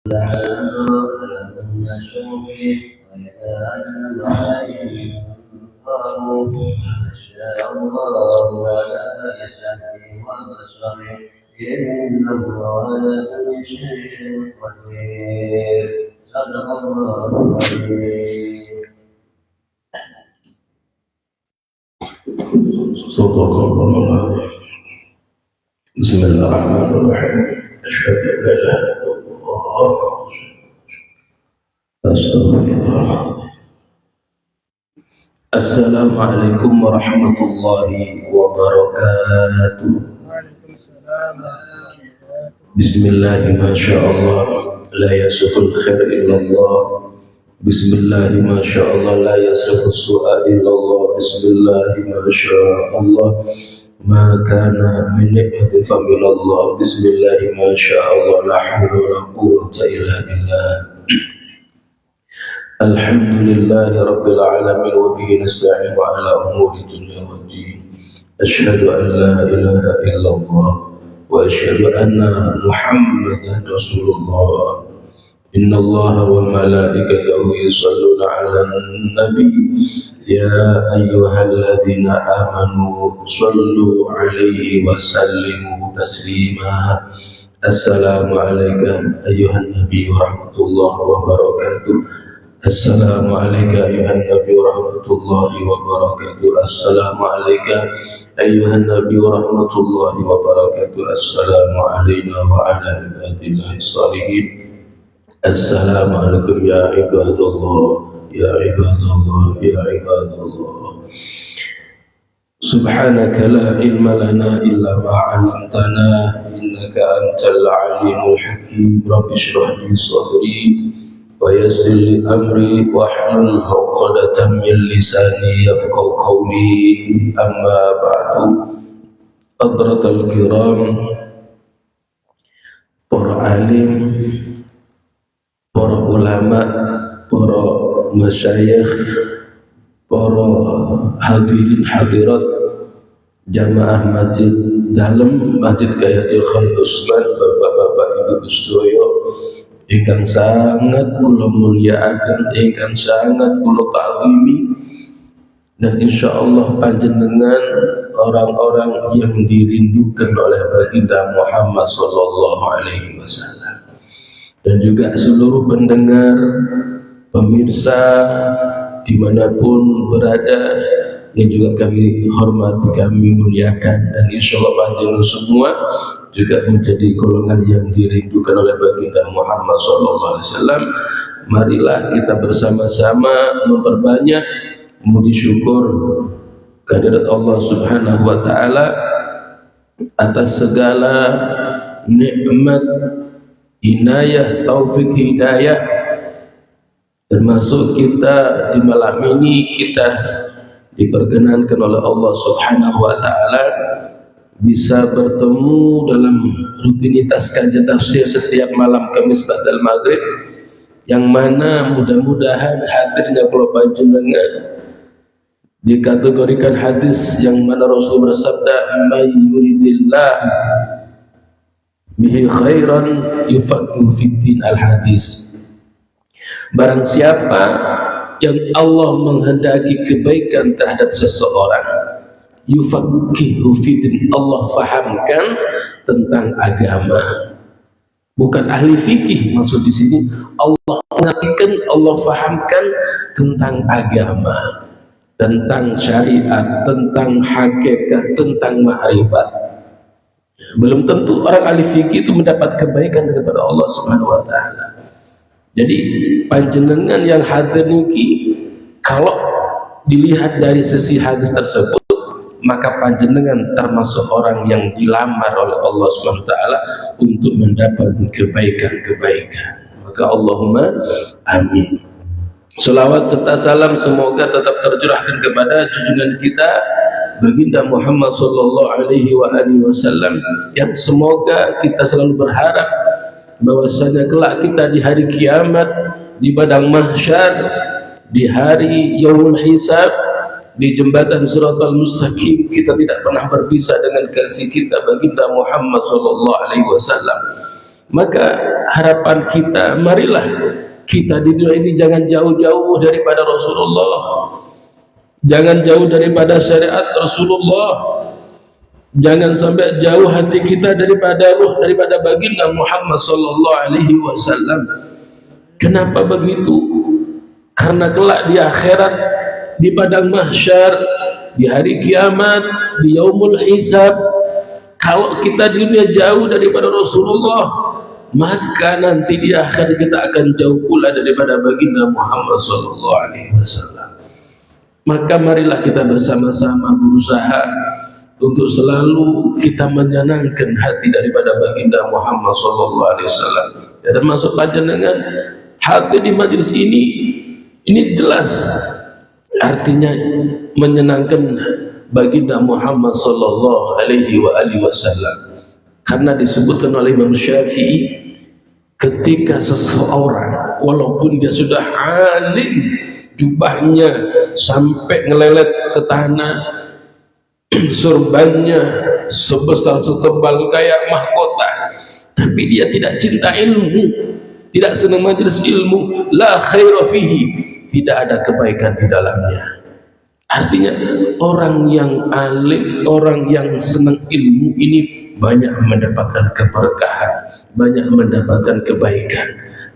إن الله على كل شيء قدير. صدق الله العظيم. صدق الله العظيم. بسم الله الرحمن الرحيم. أشهد أن لا إله إلا الله أستغفر الله. السلام عليكم ورحمة الله وبركاته. بسم الله ما شاء الله لا يسوق الخير إلا الله. بسم الله ما شاء الله لا يصرف السوء إلا الله. بسم الله ما شاء الله ما كان من نعمة فمن الله. بسم الله ما شاء الله لا حول ولا قوة إلا بالله. الحمد لله رب العالمين وبه نستعين على أمور الدنيا والدين. أشهد أن لا إله إلا الله وأشهد أن محمدا رسول الله. إن الله وملائكته يصلون على النبي يا أيها الذين آمنوا صلوا عليه وسلموا تسليما. السلام عليك أيها النبي ورحمة الله وبركاته. السلام عليك أيها النبي ورحمة الله وبركاته. السلام عليك أيها النبي ورحمة الله وبركاته. السلام علينا وعلى عباد الله الصالحين. السلام عليكم يا عباد الله يا عباد الله يا عباد الله. سبحانك لا علم لنا إلا ما علمتنا إنك أنت العليم الحكيم. رب اشرح لي صدري ويسر لي أمري واحلل عقدة من لساني يفقهوا قولي. أما بعد. حضرات الكرام, para alim, para ulama, para masyayikh, para hadirin hadirat jamaah masjid dalam Masjid Kyai Haji Khalil Usman, bapak-bapak ibu sedaya ingkang sangat kula mulyakaken, ingkang sangat kula ta'zimi, dan insyaallah panjenengan orang-orang yang dirindukan oleh baginda Muhammad sallallahu alaihi wasallam, dan juga seluruh pendengar, pemirsa dimanapun berada yang juga kami hormati, kami muliakan, dan insyaallah panjenengan semua juga menjadi golongan yang dirindukan oleh baginda Muhammad sallallahu alaihi wasallam. Marilah kita bersama-sama memperbanyak memuji syukur kehadirat Allah Subhanahu wa taala atas segala nikmat, inayah, taufik, hidayah, termasuk kita di malam ini kita diperkenankan oleh Allah Subhanahu wa taala bisa bertemu dalam rutinitas kajian tafsir setiap malam Kamis ba'dal maghrib, yang mana mudah-mudahan hadirnya kula panjenengan dikategorikan hadis yang mana Rasul bersabda, may yuridillah bihi khairan yufaqihu fiddin. Al-hadis, barang siapa yang Allah menghendaki kebaikan terhadap seseorang, yufaqihu fiddin, Allah fahamkan tentang agama. Bukan ahli fikih maksud di sini, Allah mengartikan, Allah fahamkan tentang agama, tentang syariat, tentang hakikat, tentang ma'rifat. Belum tentu orang ahli fikih itu mendapat kebaikan daripada Allah Subhanahu wa taala. Jadi panjenengan yang hadir niki, kalau dilihat dari sisi hadis tersebut, maka panjenengan termasuk orang yang dilamar oleh Allah Subhanahu wa taala untuk mendapat kebaikan-kebaikan. Maka Allahumma amin. Salawat serta salam semoga tetap tercurahkan kepada junjungan kita baginda Muhammad sallallahu alaihi wasallam, yang semoga kita selalu berharap bahwasanya kelak kita di hari kiamat, di padang mahsyar, di hari yaumul hisab, di jembatan Siratal Mustaqim, kita tidak pernah berpisah dengan kasih kita baginda Muhammad sallallahu alaihi wasallam. Maka harapan kita, marilah kita di dunia ini jangan jauh-jauh daripada Rasulullah, jangan jauh daripada syariat Rasulullah, jangan sampai jauh hati kita daripada ruh, daripada baginda Muhammad sallallahu alaihi wasallam. Kenapa begitu? Karena kelak di akhirat, di padang mahsyar, di hari kiamat, di yaumul hisab, kalau kita di dunia jauh daripada Rasulullah, maka nanti di akhir kita akan jauh pula daripada baginda Muhammad sallallahu alaihi wasallam. Maka marilah kita bersama-sama berusaha untuk selalu kita menyenangkan hati daripada baginda Muhammad sallallahu alaihi wasallam. Ya, termasuk panjenengan hati di majlis ini jelas artinya menyenangkan baginda Muhammad sallallahu alaihi wasallam. Karena disebutkan oleh Imam Syafi'i, ketika seseorang walaupun dia sudah alim, jubahnya sampai ngelelet ke tanah, surbannya sebesar setebal kayak mahkota, tapi dia tidak cinta ilmu, tidak senang majelis ilmu, la khaira fihi, tidak ada kebaikan di dalamnya. Artinya orang yang alim, orang yang senang ilmu ini banyak mendapatkan keberkahan, banyak mendapatkan kebaikan,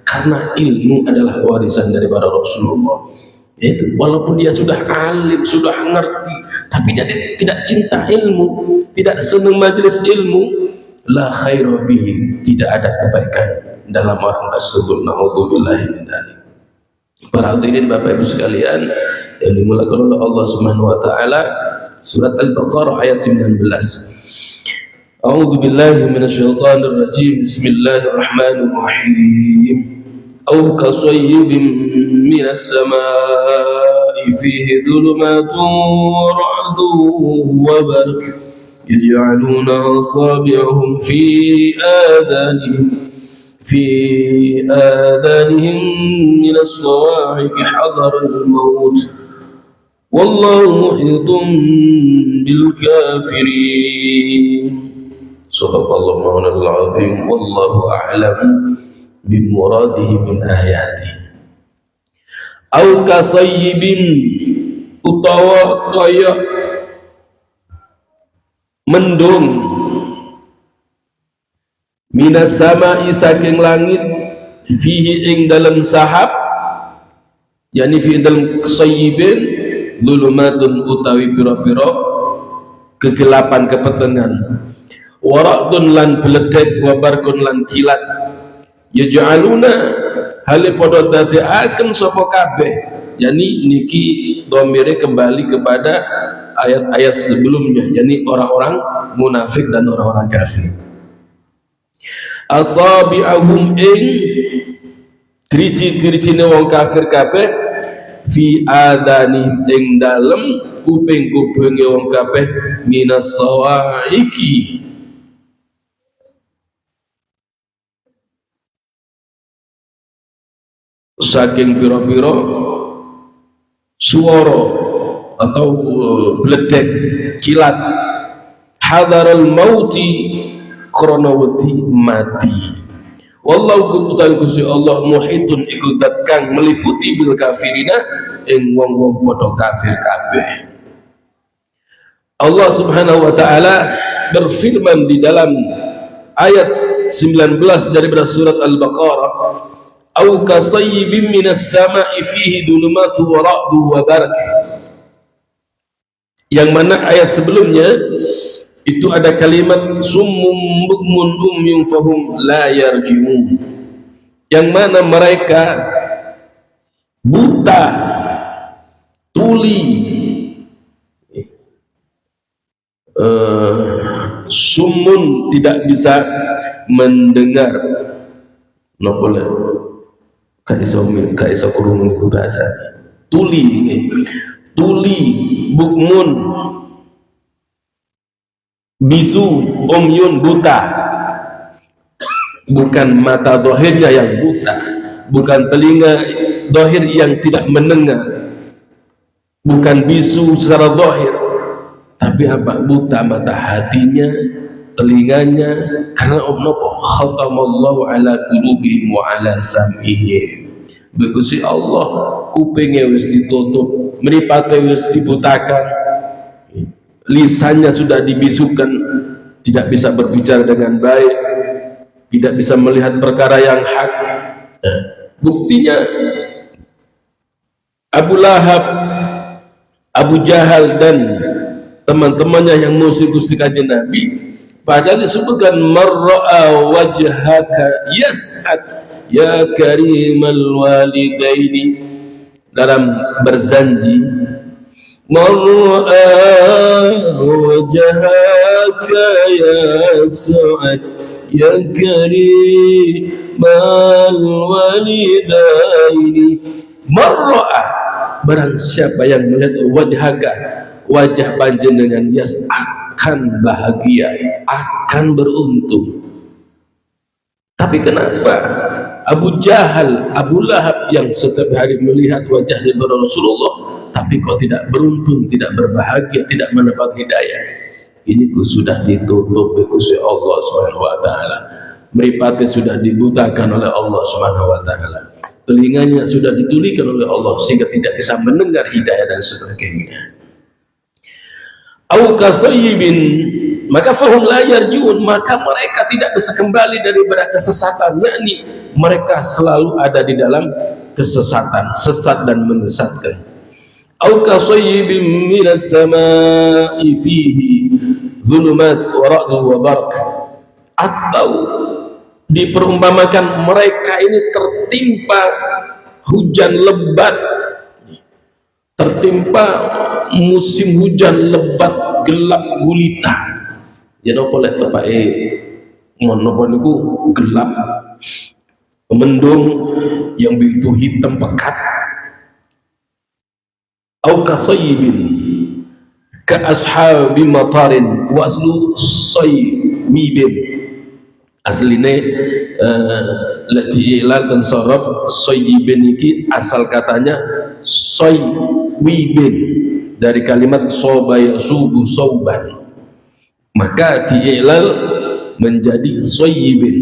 karena ilmu adalah warisan daripada Rasulullah. Yaitu walaupun dia sudah alim, sudah ngerti, tapi dia tidak cinta ilmu, tidak senang majelis ilmu, la khaira fihi, tidak ada kebaikan dalam orang tersebut. Na'udzubillahi min dzalik. Para hadirin Bapak Ibu sekalian yang dimulakan oleh Allah Subhanahu wa taala, surat Al-Baqarah ayat 19. A'udzu billahi minasyaitonir rajim. Bismillahirrahmanirrahim. Aw kasayyibin minas samaa'i fihi dhulumatun wa ra'dun wa barq yaj'aluna asabi'ahum في آذانهم من الصواعق حذر الموت والله محيط بالكافرين. Sadaqallahu mawlana al-azim. Wallahu a'lam bimuradihi min ayati. Au kasayyibin, utawa kaya mendung, minas sama'i, saking langit, fihi ing dalam sahab, yani fi dalam sayyibin, dhulumatun utawi pira-pira kegelapan kepetengan, waradun lan beledek, wabarkun lan cilat, yaj'aluna hale padha dadekaken sapa kabeh, yani niki dhamire kembali kepada ayat-ayat sebelumnya, yani orang-orang munafik dan orang-orang kafir. Asabi'ahum ing driji-drijine wong kafir kabeh, fi adani ing dalem kuping-kupinge wong kabeh, minas sawaiki, saking pira-pira suara atau bledek cilat, hadaral mauti, krana wedi mati. Wallahu ta'ala Gusti Allah muhitun iku dat kang meliputi bil kafirina ing wong-wong padha kafir kabeh. Allah Subhanahu wa taala berfirman di dalam ayat 19 daripada surat Al-Baqarah, au kasayyibin minas sama'i fihi dhulumatu wa ra'du wa barq, yang mana ayat sebelumnya itu ada kalimat summum bukmun umyun fahum la yarji'un, yang mana mereka buta, tuli, summun tidak bisa mendengar, napa le kaisa kurung niku bahasa tuli, bukmun, bisu, umyun, buta. Bukan mata dohirnya yang buta, bukan telinga dohir yang tidak mendengar, bukan bisu secara dohir, tapi apa? Buta mata hatinya, telinganya karena napa khatamallahu ala qulubihim wa ala sam'ihim. Gusti Allah kupingnya wis ditutup, mripate wis dibutakan, lisannya sudah dibisukan, tidak bisa berbicara dengan baik, tidak bisa melihat perkara yang hak. Buktinya Abu Lahab, Abu Jahal dan teman-temannya yang musuh Gusti Kanjeng Nabi, padahal disebutkan marra'a wajhaka yas'ad ya karimal walidaini, dalam berzanji marra'a wajhaka yas'ad ya karimal walidaini. Marra'a, barang siapa yang melihat wajhaka, wajah panjenengan, yas akan bahagia, akan beruntung. Tapi kenapa Abu Jahal, Abu Lahab yang setiap hari melihat wajah daripada Rasulullah, tapi kok tidak beruntung, tidak berbahagia, tidak mendapat hidayah? Ini sudah ditutup oleh Allah Subhanahu wa taala. Mripate sudah dibutakan oleh Allah Subhanahu wa taala. Telinganya sudah ditulikan oleh Allah sehingga tidak bisa mendengar hidayah dan sebagainya. Au kasayyibin, maka fahum la yarjiun, maka mereka tidak bisa kembali daripada kesesatan, yakni mereka selalu ada di dalam kesesatan, sesat dan menyesatkan. Au kasayyibin minas samaa'i fihi dhulumat wa ra'du wa barq, atau diperumpamakan mereka ini tertimpa hujan lebat, tertimpa musim hujan lebat, gelap gulita. Ya napa lek tepake napa niku gelap, mendung yang begitu hitam pekat. Au kasayyibin ka ashabi matarin wa aslu sayyibin, asline lati ilal dan sorab sayyibin iki asal katanya sayyibin dari kalimat soba yasubu sauban, maka diilal menjadi sayyibin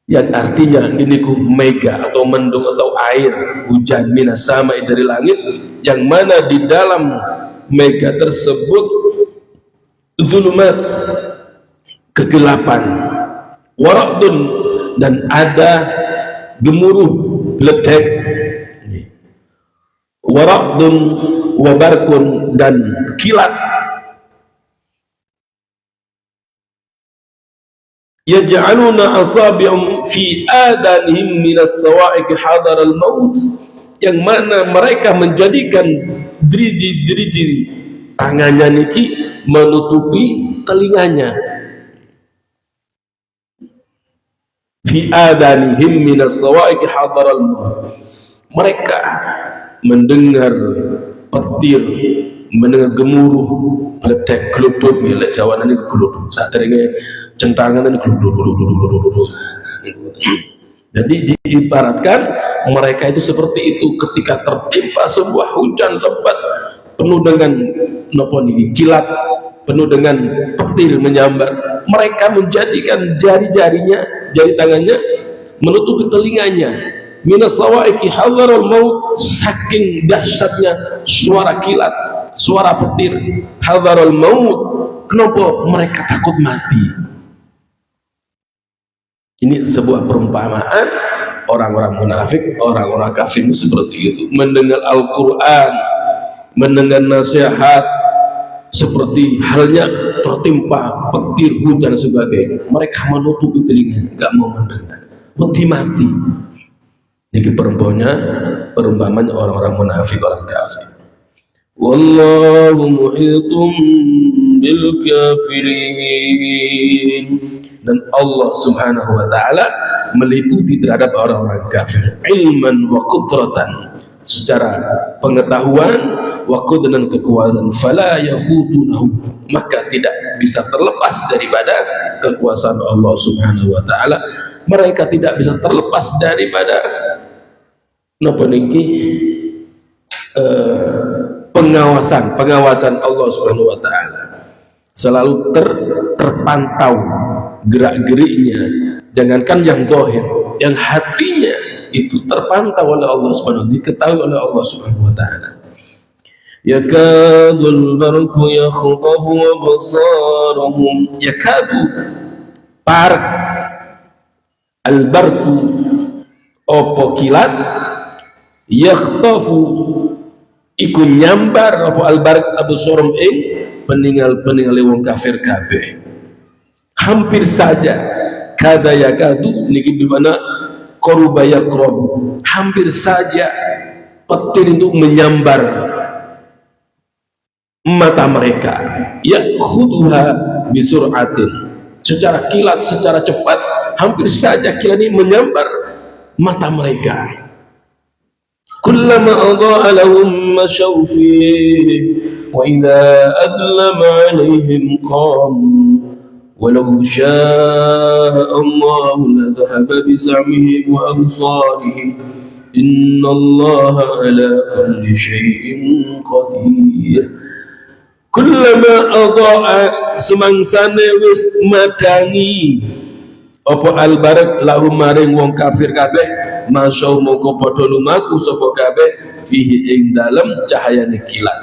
yang artinya ini ku mega atau mendung atau air hujan minas sama dari langit, yang mana di dalam mega tersebut zulumat kegelapan, waradun dan ada gemuruh ledek, waradun wabarkun dan kilat. Yaj'aluna asabi'um fi adanihim minas sawa'iq hadar al-maut, yang mana mereka menjadikan driji-driji tangannya niki menutupi telinganya. Fi adanihim minas sawa'iq hadar al-maut, mereka mendengar petir, mendengar gemuruh ledek gluduk, lek Jawa ini gluduk, saat ini centangan ini gluduk. Jadi diibaratkan mereka itu seperti itu ketika tertimpa sebuah hujan lebat penuh dengan nopo niki kilat, penuh dengan petir menyambar, mereka menjadikan jari-jarinya, jari tangannya menutupi telinganya. Minas sawa'iqi hadharul maut, saking dahsyatnya suara kilat, suara petir, hadharul maut. Kenapa mereka takut mati? Ini sebuah perumpamaan orang-orang munafik, orang-orang kafir seperti itu. Mendengar Al-Quran, mendengar nasihat, seperti halnya tertimpa petir, hujan dan sebagainya, mereka menutupi telinganya, gak mau mendengar, mati. Ini perumpamaan orang-orang munafik, orang kafir. Wallahu muhitum bil kafirin, dan Allah Subhanahu wa taala meliputi terhadap orang-orang kafir ilman wa qudratan, secara pengetahuan, wa qudran kekuasaan, fala yafutunahu, maka tidak bisa terlepas daripada kekuasaan Allah Subhanahu wa taala. Mereka tidak bisa terlepas daripada napa niki pengawasan Allah Subhanahu wa taala. selalu terpantau gerak-geriknya, jangankan yang zahir, yang hatinya itu terpantau oleh Allah Subhanahu wa taala, diketahui oleh Allah Subhanahu wa taala. Yakadul barqu yakhtafu absarahum, yakadu park al-barqu opo kilat, yakhtafu iku nyambar opo al-barq absarahum ing peninggal wong kafir kabeh. Hampir saja kada yakadu niki dimana qaruba yaqrabu, hampir saja petir itu menyambar mata mereka, yakhuduha bisur'atin, secara kilat, secara cepat, hampir saja kilat ini menyambar mata mereka. Kullama adha'a lahum mashaw fihi wa idza adlama 'alaihim qamu walau syaa'a Allahu ladhahaba bizamihim wa absarihim innallaha ala kulli syai'in qadir. Kullama adha'a semangsane wis madangi apa al-barq lahum maring wong kafir kabeh, masyau mongko padha lumaku sapa kabeh fihi ing dalem cahayane kilat.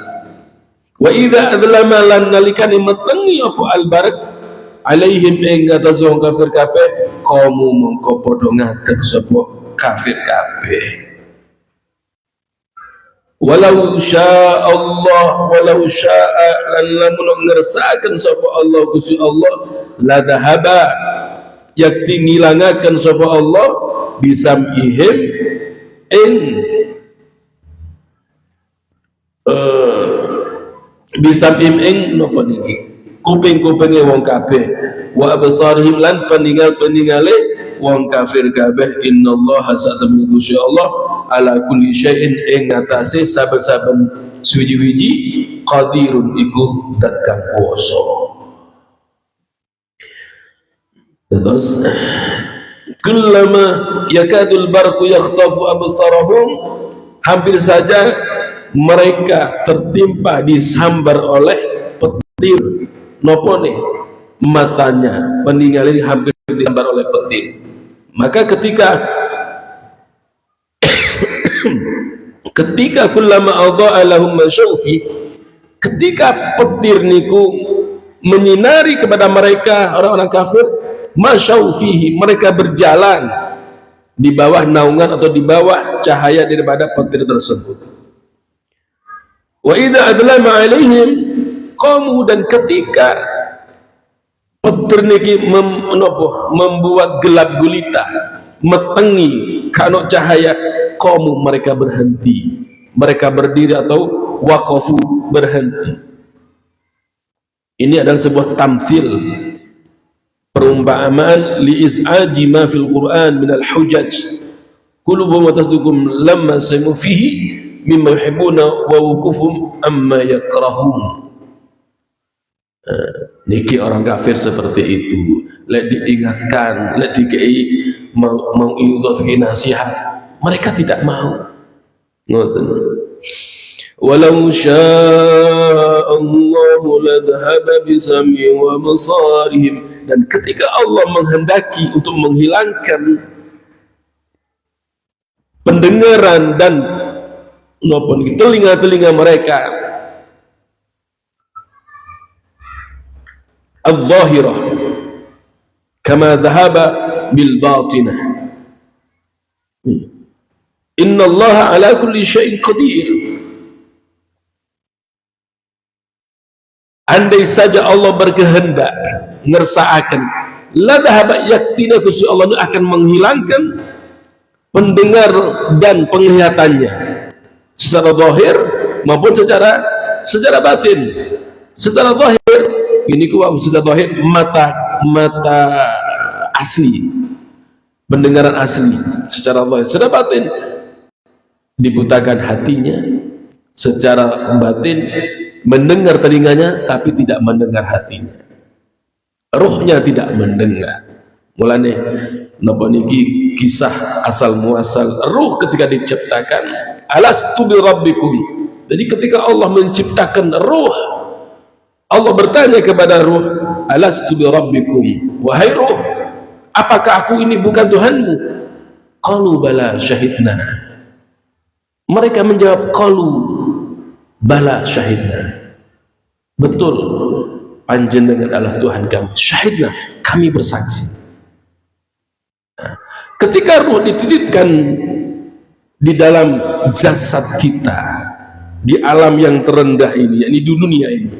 Wa idza adlama lan nalikane metengi apa al-barq alaihim ing atas wong kafir kabeh, qamu mongko padha ngadeg sapa kafir kabeh. Walau syaa Allah, walau syaa lan lamun ngersakaken sapa Allah Gusti Allah, la dhahaba yakti ngilangaken sapa Allah bisamihim ing bisamihim ing napa niki kuping-kupinge wong kabeh, wa absarihim lan peningale wong kafir kabeh. Innallaha satamni Gusti Allah ala kulli syai'in ing atase saben-saben suwiji-wiji qadirun iku dat kang kuwasa. Terus kullama yakadul barqu yakhtafu absarahum, hampir saja mereka tertimpa disambar oleh petir nopone matanya, peninggalin hampir disambar oleh petir. Maka ketika kullama adha'a lahum masyaufi, ketika petir niku menyinari kepada mereka orang-orang kafir, masyaufihi mereka berjalan di bawah naungan atau di bawah cahaya daripada petir tersebut. Wa idza adlama alaihim qamu, dan ketika petir niki membuat gelap gulita, metengi kanok cahaya, qamu mereka berhenti, mereka berdiri atau waqafu berhenti. Ini adalah sebuah tamthil, perumpamaan li is'aji ma fil Quran min al hujaj qulubuhum wa tasdukum lamma sami'u fihi mimma yuhibbuna wa wuqufum amma yakrahun. Niki orang kafir seperti itu, lek diingatkan, lek dikei mau idhafki nasihat, mereka tidak mau. Ngoten. Walau syaa Allahu ladhaba bisam'i wa basarihim, dan ketika Allah menghendaki untuk menghilangkan pendengaran dan telinga-telinga mereka, al-zahirah kama dhahaba bil batinah, inna Allah ala kulli syai'in qadir. Andai saja Allah berkehendak ngersaaken, la dhahaba yaktina, Gusti Allah akan menghilangkan pendengar dan penglihatannya secara zahir maupun secara batin. Secara zahir ini kuwa secara zahir mata asli, pendengaran asli secara zahir. Secara batin dibutakan hatinya, secara batin mendengar telinganya tapi tidak mendengar hatinya, ruhnya tidak mendengar. Mulane napa niki kisah asal muasal ruh ketika diciptakan, alastu bi rabbikum. Jadi ketika Allah menciptakan ruh, Allah bertanya kepada ruh, alastu bi rabbikum, wahai ruh, apakah aku ini bukan Tuhanmu? Qalu bala syahidna. Mereka menjawab, qalu bala syahidna, betul panjenengan adalah Tuhan kami, syahidna, kami bersaksi. Nah, ketika ruh dititipkan di dalam jasad kita di alam yang terendah ini, yakni di dunia ini,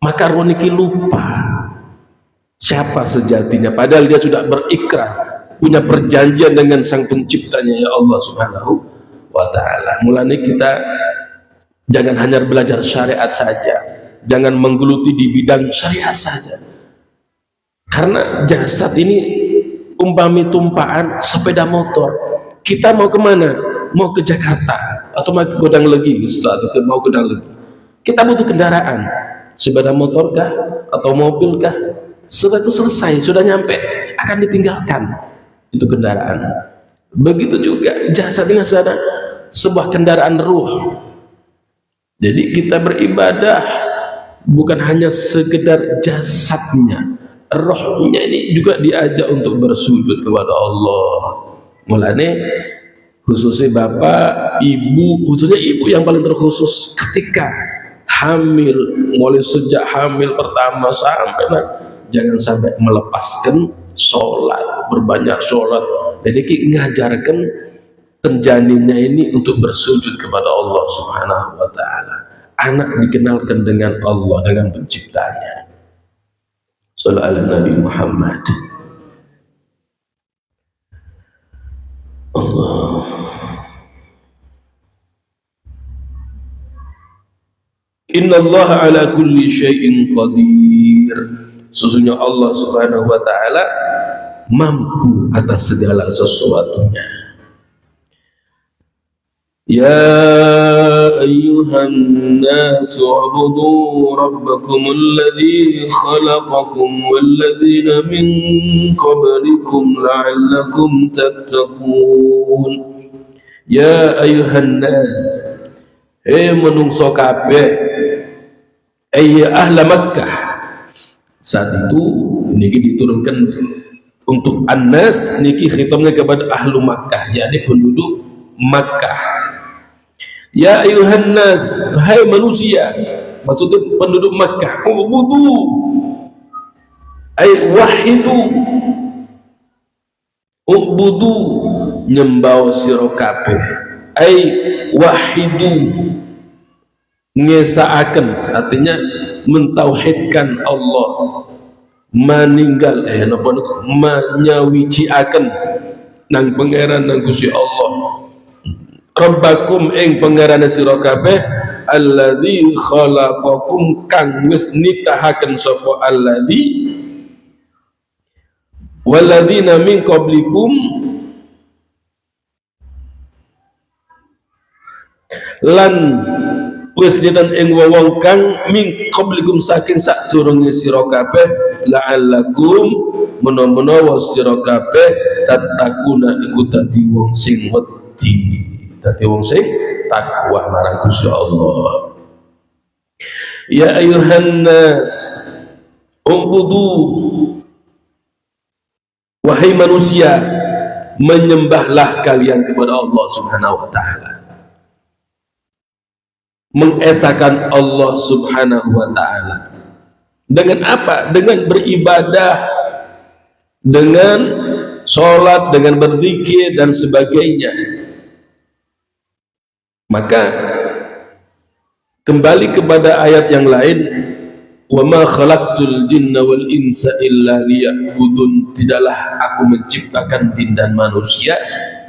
maka ruh niki lupa siapa sejatinya, padahal dia sudah berikrar, punya perjanjian dengan sang penciptanya, ya Allah subhanahu wa ta'ala. Mulanya kita jangan hanya belajar syariat saja, jangan menggeluti di bidang syariat saja, karena jasad ini umpami tumpaan sepeda motor. Kita mau kemana? Mau ke Jakarta atau mau ke Godang Legi, mau ke Godang Legi, kita butuh kendaraan, sepeda motor kah atau mobil kah? Setelah itu selesai, sudah nyampe, akan ditinggalkan itu kendaraan. Begitu juga jasad ini ada sebuah kendaraan ruh. Jadi kita beribadah bukan hanya sekedar jasadnya, rohnya ini juga diajak untuk bersujud kepada Allah. Mulanya khususnya bapak, ibu, khususnya ibu yang paling terkhusus ketika hamil, mulai sejak hamil pertama sampai jangan sampai melepaskan sholat, berbanyak sholat. Jadi kita ngajarkan tenjaninya ini untuk bersujud kepada Allah subhanahu wa ta'ala. Anak dikenalkan dengan Allah, dengan penciptanya. Sallallahu ala Nabi Muhammad. Allah. Inna Allah ala kulli syai'in qadir. Sesungguhnya Allah subhanahu wa ta'ala mampu atas segala sesuatunya. Ya ayyuhan nasu ubudu rabbakum alladhi khalaqakum walladzina min qablikum la'allakum tattaqun. Ya ayyuhan nas, menungso kabeh, ahla Makkah. Saat itu niki diturunkan untuk An-Nas, niki khitabnya kepada ahlu Makkah, yakni penduduk Makkah. Ya ayuhan nas, hai manusia, maksudnya penduduk Makkah, ubudu ay wahidu, ubudu nyembah sira kabeh, ay wahidu ngesaaken, artinya mentauhidkan Allah, meninggal menyawiciaken nang pangeran nang Gusti Allah. Rabbakum ing pangeran sira kabeh, alladzi khalaqakum kang wis nitahaken sapa alladzi, walladzina min qablikum lan wis dinten ing wong kang min qablikum saking sadurunge sira kabeh, la'allakum menawa sira kabeh tatakuna iku dadi wong sing wedi, dadi wong sing takwa marang Gusti Allah. Ya ayuhan nas ubudu, wahai manusia, menyembahlah kalian kepada Allah subhanahu wa ta'ala, mengesahkan Allah subhanahu wa ta'ala. Dengan apa? Dengan beribadah, dengan sholat, dengan berzikir dan sebagainya. Maka kembali kepada ayat yang lain, wa ma khalaqtul jinna wal insa illa liya'budun, tidaklah aku menciptakan jin dan manusia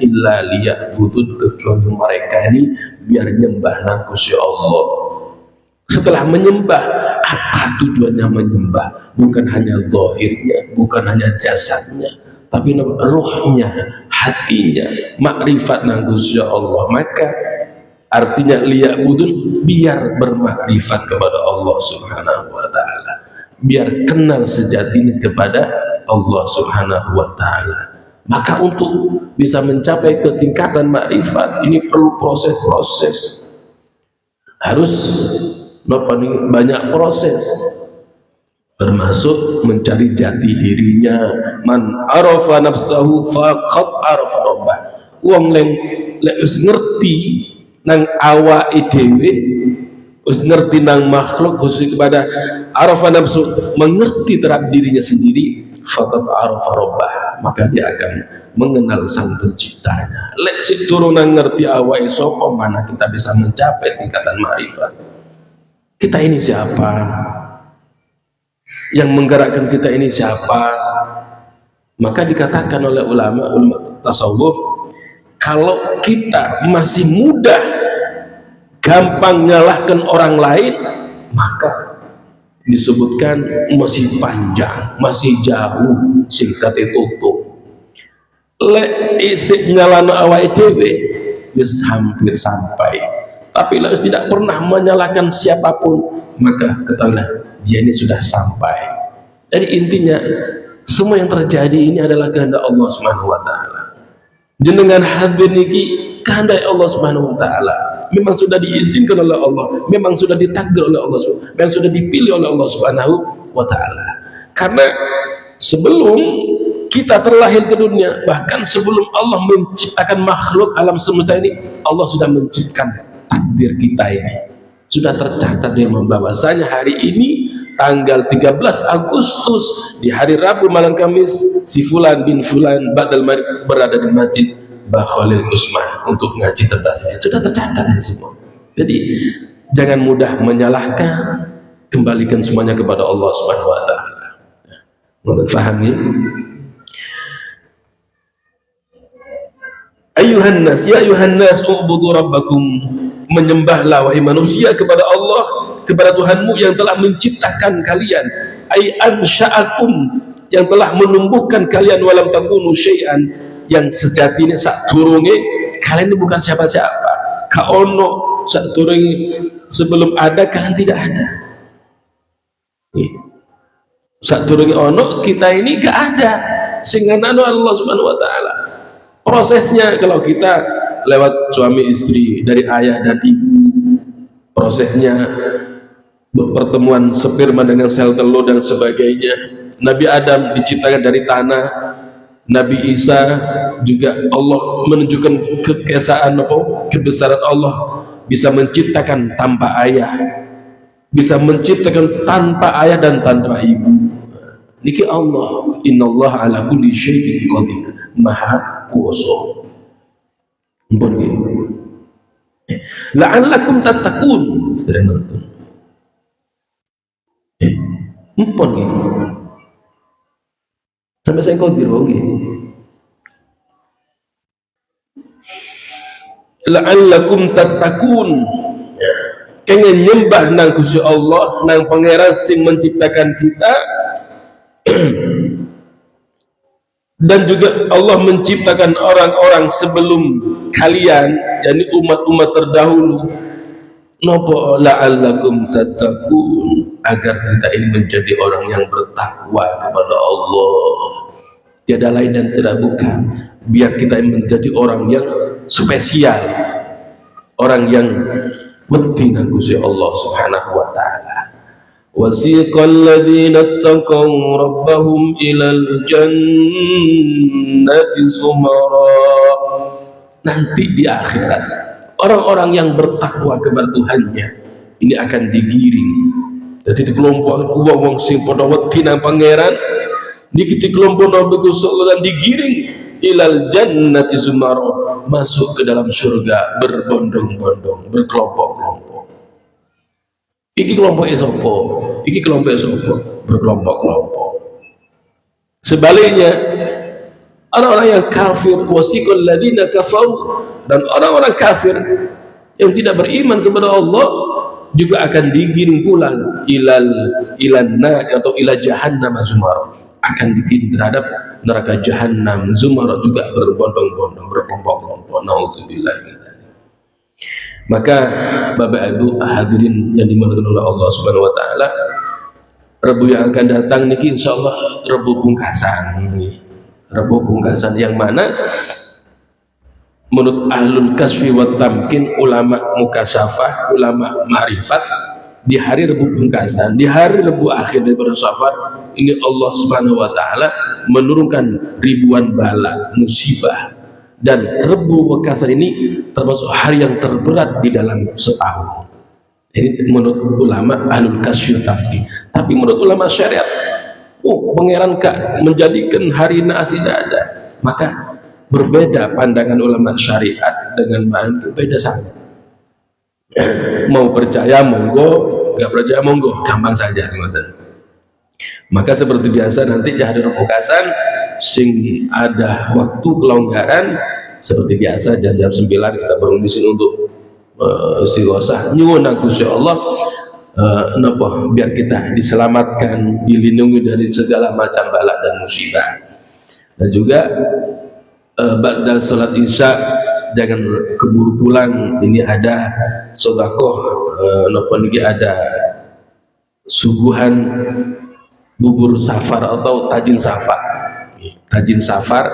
illa liya'budun, kecuali mereka ini biar nyembah nang Gusti Allah. Setelah menyembah, apa tujuannya menyembah? Bukan hanya zahirnya, bukan hanya jasadnya, tapi ruhnya, hatinya, makrifat nang Gusti Allah. Maka artinya liya'budun, biar bermakrifat kepada Allah subhanahu wa ta'ala, biar kenal sejatinya kepada Allah subhanahu wa ta'ala. Maka untuk bisa mencapai ketingkatan makrifat ini perlu proses-proses, harus Napa nih banyak proses, termasuk mencari jati dirinya. Man arafa nafsahu faqad arafa rabbah. Wong lek wis ngerti nang awake dhewe, wis ngerti nang makhluk, khusus kepada arafa nafsu, mengerti terhadap dirinya sendiri, faqad arafa rabbah, maka dia akan mengenal sang penciptanya. Lek sik turun nang ngerti awake sapa, mana kita bisa mencapai tingkatan ma'rifat. Kita ini siapa? Yang menggerakkan kita ini siapa? Maka dikatakan oleh ulama tasawuf, kalau kita masih mudah gampang nyalahkan orang lain, maka disebutkan masih panjang, masih jauh singkat tutup. Lek isik nyalano awake dhewe wis hampir sampai. Tapi kalau tidak pernah menyalahkan siapapun, maka ketahuilah dia ini sudah sampai. Jadi intinya semua yang terjadi ini adalah kehendak Allah Subhanahu wa taala. Jenengan hadir niki kehendak Allah Subhanahu wa taala. Memang sudah diizinkan oleh Allah, memang sudah ditakdir oleh Allah, memang sudah dipilih oleh Allah Subhanahu wa taala. Karena sebelum kita terlahir ke dunia, bahkan sebelum Allah menciptakan makhluk alam semesta ini, Allah sudah menciptakan takdir kita ini. Sudah tercatat dia bahwasanya hari ini tanggal 13 Agustus di hari Rabu malam Kamis, si Fulan bin Fulan ba'dal maghrib berada di Masjid Mbah Khalil Usman untuk ngaji terdasarnya. Sudah tercatat ini semua. Jadi jangan mudah menyalahkan, kembalikan semuanya kepada Allah Subhanahu wa taala. Mohon paham ya? Ayuhan nas, ya ayuhan nas, u'budu rabbakum, menyembahlah wahai manusia kepada Allah, kepada Tuhanmu yang telah menciptakan kalian, ay ansha'akum, yang telah menumbuhkan kalian, walam takunu syai'an, yang sejatinya sak turunge kalian ini bukan siapa-siapa. Kaono sak turunge sebelum ada kalian tidak ada. Sak turunge ono kita ini gak ada, sehingga nano Allah Subhanahu wa taala. Prosesnya kalau kita lewat suami istri, dari ayah dan ibu, prosesnya pertemuan sperma dengan sel telur dan sebagainya. Nabi Adam diciptakan dari tanah, Nabi Isa juga Allah menunjukkan kekesaan kebesaran Allah, bisa menciptakan tanpa ayah, bisa menciptakan tanpa ayah dan tanpa ibu. Niki Allah, innallaha ala kulli syai'in qadir, maha kuasa. Mpun nggih. La'allakum tattaqun. Mpun nggih. Sampai saya qadir nggih. La'allakum tattaqun. Kengen nyembah nang Gusti Allah, nang pangeran sing menciptakan kita. Dan juga Allah menciptakan orang-orang sebelum kalian, yakni umat-umat terdahulu. Napa la'allakum tattaqun, agar kita ini menjadi orang yang bertakwa kepada Allah. Tiada lain dan tidak bukan, biar kita ini menjadi orang yang spesial, orang yang wedi nang Gusti Allah Subhanahu wa taala. Wasiqal ladzina taqaw rabbahum ilal jannati sumara. Nanti di akhirat orang-orang yang bertakwa kepada Tuhannya ini akan digiring. Jadi di kelompok wong sing padha wedi nang pangeran niki di kelompok Nabi Gusti Allah digiring ilal jannati sumara, masuk ke dalam surga berbondong-bondong, berkelompok-kelompok. Iki kelompok sapa? Iki kelompok sapa? Berkelompok-kelompok. Sebaliknya, orang-orang yang kafir, wasiqal ladzina kafaru, dan orang-orang kafir yang tidak beriman kepada Allah juga akan digiring pula ilanna atau ila jahannam zumar, akan digiring terhadap neraka jahannam zumar, juga berbondong-bondong, berkelompok-kelompok. Naudzubillah min dzalik. Maka Bapak Ibu hadirin yang dimuliakan oleh Allah Subhanahu wa taala, Rabu yang akan datang niki insyaallah Rabu pungkasan. Rabu pungkasan yang mana menurut ahlul kasfi wa tamkin, ulama mukasyafah, ulama ma'rifat, di hari Rebu pungkasan, di hari Rebu akhir dari bulan Safar ini Allah Subhanahu wa taala menurunkan ribuan bala musibah, dan Rebu pungkasan ini termasuk hari yang terberat di dalam setahun. Ini menurut ulama ahlul kasyf tadi. Tapi menurut ulama syariat, pangeran menjadikan hari naas tidak ada. Maka berbeda pandangan ulama syariat dengan Malik, beda sangat. Mau percaya monggo, nggak percaya monggo, gampang saja. Maka seperti biasa nanti di hari Pungkasan sing ada waktu kelonggaran seperti biasa jam 9 kita bangun di sini untuk istighosah nyuwun Gusti Allah biar kita diselamatkan, dilindungi dari segala macam bala dan musibah. Dan juga ba'da salat Isya jangan keburu pulang, ini ada sedekah ada suguhan bubur safar atau tajin safar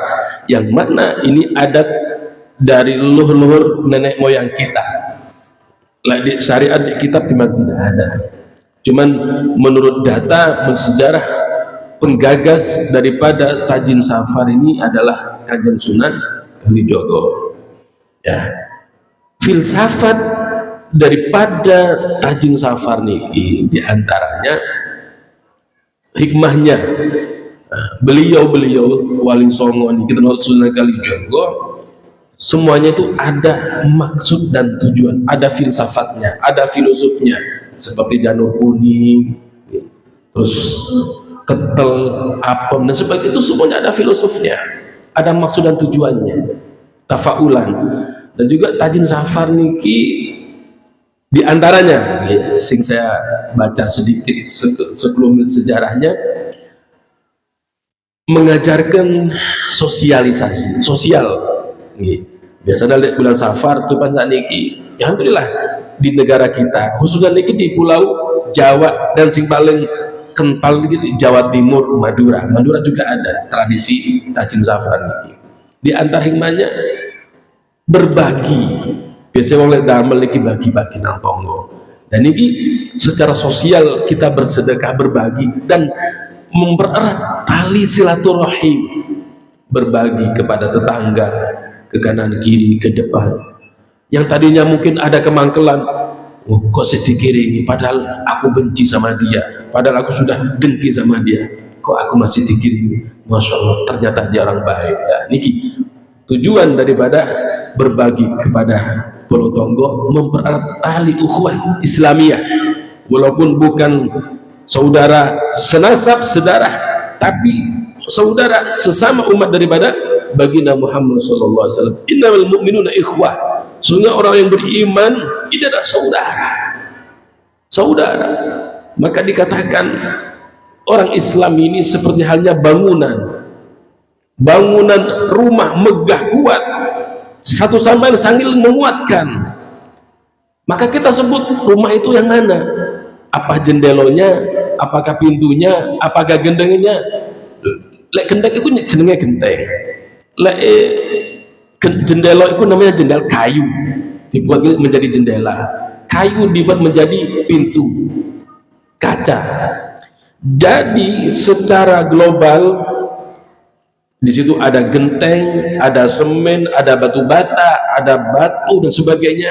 yang mana ini adat dari leluhur nenek moyang kita. Di syariat di kitab memang tidak ada, cuman menurut data sejarah penggagas daripada tajin safar ini adalah Kanjeng Sunan Kalijogo. Ya, filsafat daripada tajin safar niki diantaranya hikmahnya, beliau Wali Songo niki Sunan Kalijogo semuanya itu ada maksud dan tujuan, ada filsafatnya, ada filosofnya, seperti janur kuning, terus ketel, apem dan sebagainya, itu semuanya ada filosofnya, ada maksud dan tujuannya, tafaulan. Dan juga tajin safar niki diantaranya, sing saya baca sedikit sekelumit sejarahnya, mengajarkan sosialisasi sosial. Biasa dari bulan Safar tuh panjang niki, ya alhamdulillah di negara kita, khususnya niki di Pulau Jawa dan sing paling kental di Jawa Timur, Madura juga ada tradisi tajin safar niki. Di antara hikmahnya berbagi, biasanya oleh damel niki bagi-bagi nang tonggo, dan niki secara sosial kita bersedekah, berbagi dan mempererat tali silaturahim, berbagi kepada tetangga, ke kanan kiri, ke depan. Yang tadinya mungkin ada kemangkelan, kok saya dikirimi, padahal aku benci sama dia, padahal aku sudah dengki sama dia, kok aku masih dikirimi. Masya Allah, ternyata dia orang baik. Ya, niki tujuan daripada berbagi kepada Pulau Tonggo, mempererat tali ukhuwah Islamiyah, walaupun bukan saudara senasab sedarah, tapi saudara sesama umat daripada baginda Muhammad sallallahu alaihi wasallam. Innamal mu'minuna ikhwah. Sungguh orang yang beriman ini adalah saudara. Maka dikatakan orang Islam ini seperti halnya bangunan rumah megah kuat, satu sama lain saling menguatkan. Maka kita sebut rumah itu yang mana? Apa jendelonya, apakah pintunya, apakah gendengnya? Lek gendeng itu jenenge genteng. Jendela itu namanya jendela kayu, dibuat menjadi jendela kayu, dibuat menjadi pintu kaca. Jadi secara global di situ ada genteng, ada semen, ada batu bata, ada batu dan sebagainya.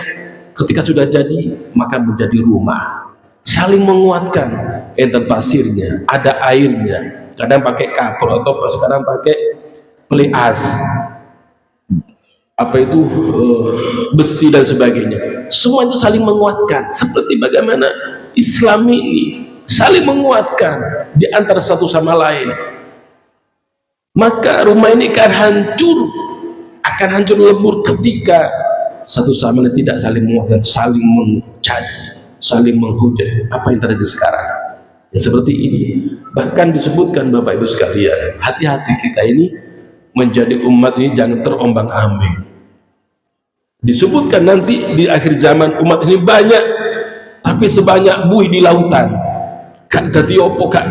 Ketika sudah jadi maka menjadi rumah, saling menguatkan. Enten pasirnya, ada airnya, kadang pakai kapur atau sekarang pakai pelias, besi dan sebagainya. Semua itu saling menguatkan, seperti bagaimana Islam ini saling menguatkan di antara satu sama lain. Maka rumah ini akan hancur lebur ketika satu sama lain tidak saling menguatkan, saling mencaci, saling menghujat. Apa yang terjadi sekarang yang seperti ini? Bahkan disebutkan Bapak Ibu sekalian, hati-hati kita ini menjadi umat ini jangan terombang-ambing. Disebutkan nanti di akhir zaman umat ini banyak, tapi sebanyak buih di lautan. Kak jadi opo kak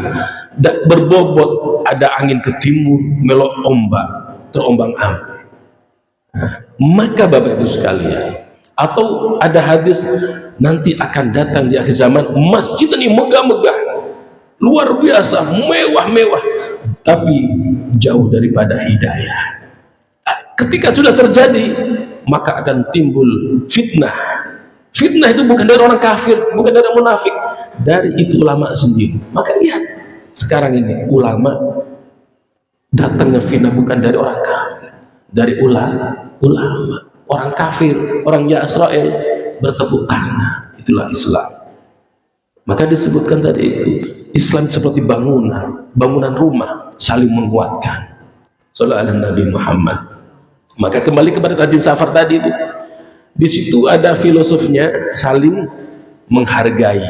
berbobot, ada angin ke timur melok ombak, terombang-ambing. Maka Bapak Ibu sekalian, Atau ada hadis nanti akan datang di akhir zaman masjid ini megah-megah, luar biasa, mewah-mewah, tapi jauh daripada hidayah. Ketika sudah terjadi, maka akan timbul fitnah. Fitnah itu bukan dari orang kafir, bukan dari munafik, dari itu ulama sendiri. Maka lihat sekarang ini ulama datangnya fitnah bukan dari orang kafir, dari ulama. Orang kafir, orang Yisrael bertepuk tangan. Itulah Islam. Maka disebutkan tadi itu Islam seperti bangunan rumah, saling menguatkan. Sallallahu alaihi Nabi Muhammad. Maka kembali kepada tajin safar tadi itu, di situ ada filosofnya, saling menghargai,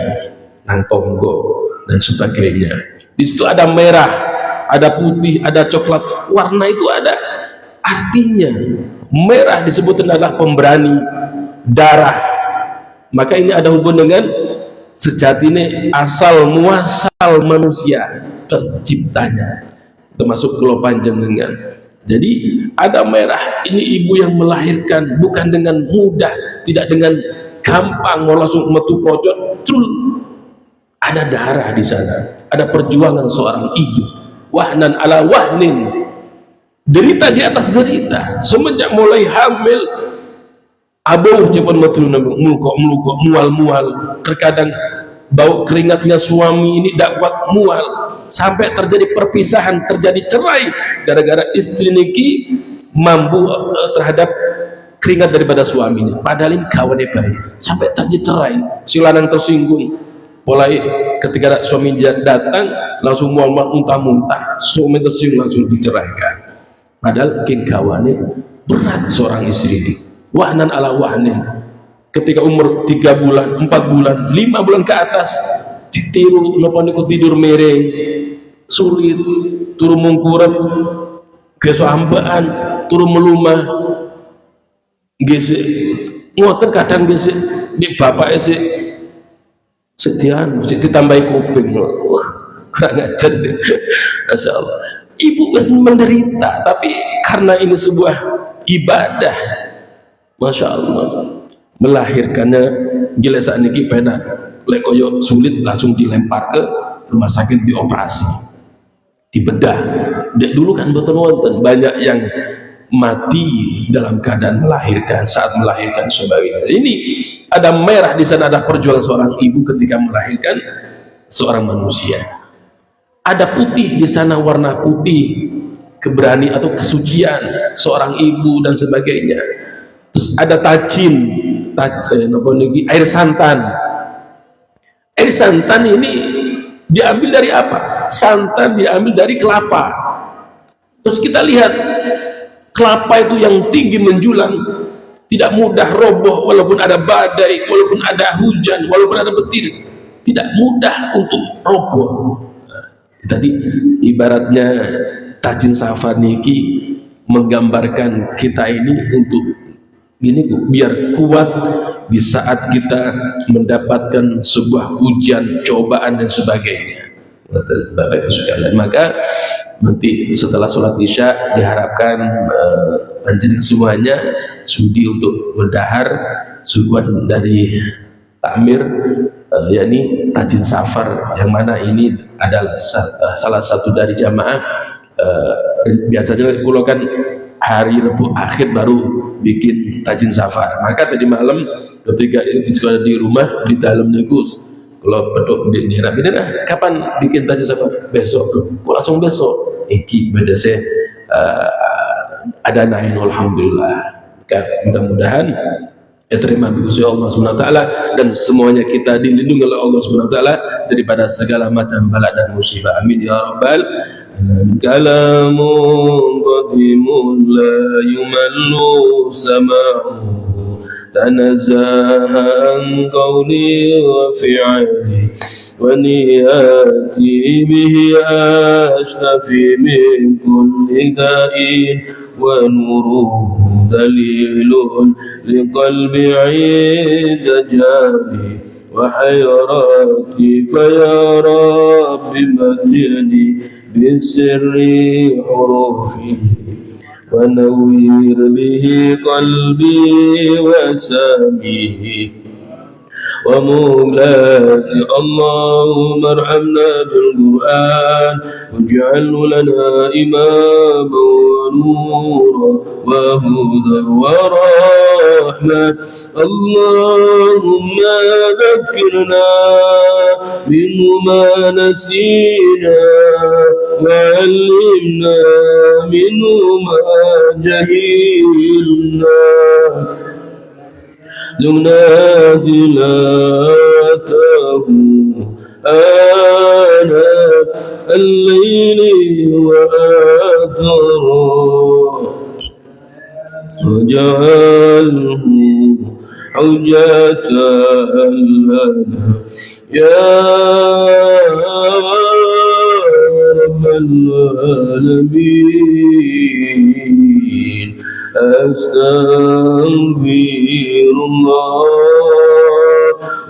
nantonggo dan sebagainya. Di situ ada merah, ada putih, ada coklat, warna itu ada artinya. Merah disebut adalah pemberani, darah. Maka ini ada hubungan dengan sejatinya asal muasal manusia terciptanya, termasuk kalau panjenengan. Jadi ada merah, ini ibu yang melahirkan bukan dengan mudah, tidak dengan gampang mau langsung metu pojok, terus ada darah di sana, ada perjuangan seorang ibu, wahnan ala wahnin, derita di atas derita, semenjak mulai hamil, abuh cepon metu melukok mual, terkadang bau keringatnya suami ini tidak kuat mual, sampai terjadi perpisahan, terjadi cerai gara-gara istri niki mampu terhadap keringat daripada suaminya, padahal ini kawannya baik, sampai terjadi cerai, si lanang tersinggung, mulai ketika suami datang langsung muntah-muntah, suami tersinggung langsung diceraikan. Padahal kawannya berat seorang istri ini, wahnan ala wahnin. Ketika umur 3 bulan, 4 bulan, 5 bulan ke atas, ditiru tidur mereng, sulit, turun mungkurep, geso hambaan, turun melumah, gesek, ngoten kadang gesek, di bapak esek, sedian, mesti ditambahi kuping, wah kurang ajar deh, Masya Allah. Ibu menderita, tapi karena ini sebuah ibadah, Masya Allah, melahirkannya gila saat ini pena lekoyo sulit langsung dilempar ke rumah sakit, dioperasi, dibedah. Dulu kan betul-betul banyak yang mati dalam keadaan melahirkan, saat melahirkan sebagainya. Ini ada merah di sana, ada perjuangan seorang ibu ketika melahirkan seorang manusia. Ada putih di sana, warna putih, keberani atau kesucian seorang ibu dan sebagainya. Terus ada air santan. Air santan ini diambil dari apa? Santan diambil dari kelapa. Terus kita lihat kelapa itu yang tinggi menjulang, tidak mudah roboh walaupun ada badai, walaupun ada hujan, walaupun ada petir, tidak mudah untuk roboh. Tadi ibaratnya tajin safar niki menggambarkan kita ini untuk gini Bu, biar kuat di saat kita mendapatkan sebuah ujian, cobaan dan sebagainya. Bapak Ibu sekalian, maka nanti setelah sholat isya diharapkan panjenengan semuanya sudi untuk mendahar suguhan dari takmir, yakni tajin safar, yang mana ini adalah salah satu dari jamaah. Biasanya kalau kan hari Rabu akhir baru bikin tajin safar, maka tadi malam ketika sekolah di rumah di dalam negus, kalau pedok di rapi kapan bikin tajin safar? Besok. Langsung besok. Iki beda saya ada nain, alhamdulillah. Mudah-mudahan terima bikusi Allah SWT, dan semuanya kita dilindungi oleh Allah SWT daripada segala macam bala dan musibah, amin ya rabbal alamin. Kalamun qadimun la yumallu sama'u tanazzaha an qawli wa fi'ali wa niyati bihi ashtafi min kulli da'in wa nuruhu dalilun liqalbi 'inda jari wa hayrati fa ya rabbi matini bisirri hurufi ونوّر به قلبي وسامي ومولاتي. اللهم ارحمنا بالقرآن واجعله لنا إماما ونورا وهدى ورحمة. اللهم ذكرنا منه ما نسينا وعلمنا منه ما جهلنا ننادي تلاوته آناء الليل وآثاره واجعله حجة لنا يا رب العالمين. أستغفر الله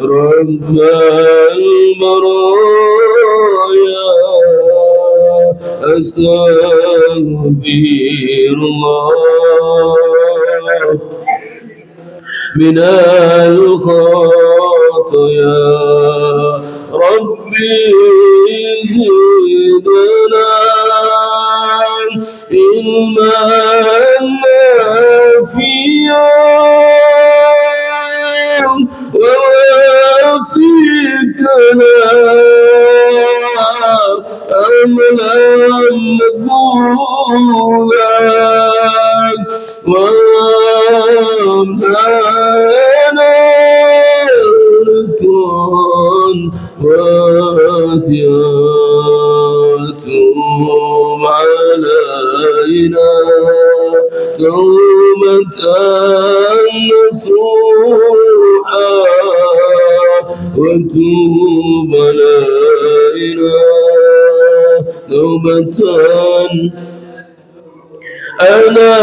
رب البرايا أستغفر الله من الخطايا. ربي زدنا علما نافعا ووفقنا أملا مقبولا واملأنا رزقا واسعا. توب علينا توبة نصوحا وتوب علينا توبة أنا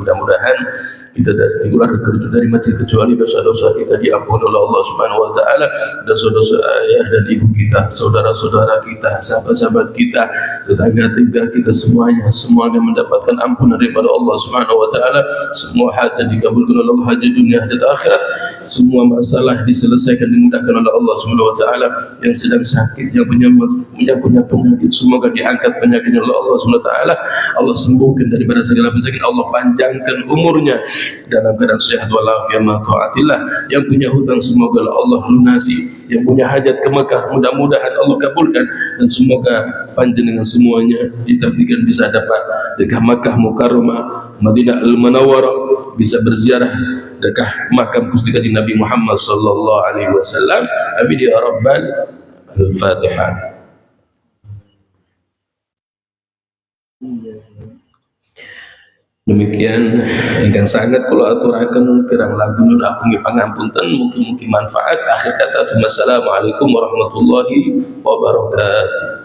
mudah-mudahan kita dikeluarkan dari masjid kecuali dosa-dosa kita diampuni oleh Allah Subhanahu wa taala, dosa-dosa ayah dan ibu kita, saudara-saudara kita, sahabat-sahabat kita, tetangga-tetangga kita semuanya mendapatkan ampunan daripada Allah Subhanahu wa taala. Semua hajat dikabulkan oleh Allah, hajat dunia, hajat akhirat. Semua masalah diselesaikan, dimudahkan oleh Allah Subhanahu wa taala. Yang sedang sakit, yang punya penyakit, semoga diangkat penyakitnya oleh Allah Subhanahu wa taala. Allah sembuhkan daripada segala penyakit. Allah panjangkan umurnya dalam keadaan sehat walafiat ma taatillah. Yang punya hutang semoga Allah lunasi. Yang punya hajat ke Mekah mudah-mudahan Allah kabulkan, dan semoga panjenengan semuanya ditakdirkan bisa dapat dekat Mekah Mukarramah, Madinah Al-Munawwarah, bisa berziarah dekat makam Gusti Kanjeng Nabi Muhammad sallallahu alaihi wasallam. Amin ya rabbal Al-Fatihah. Demikian ingkang sangat kula aturaken kirang langkung nyuwun agung pangampunten, mugi-mugi manfaat. Akhir kata, wassalamualaikum warahmatullahi wabarakatuh.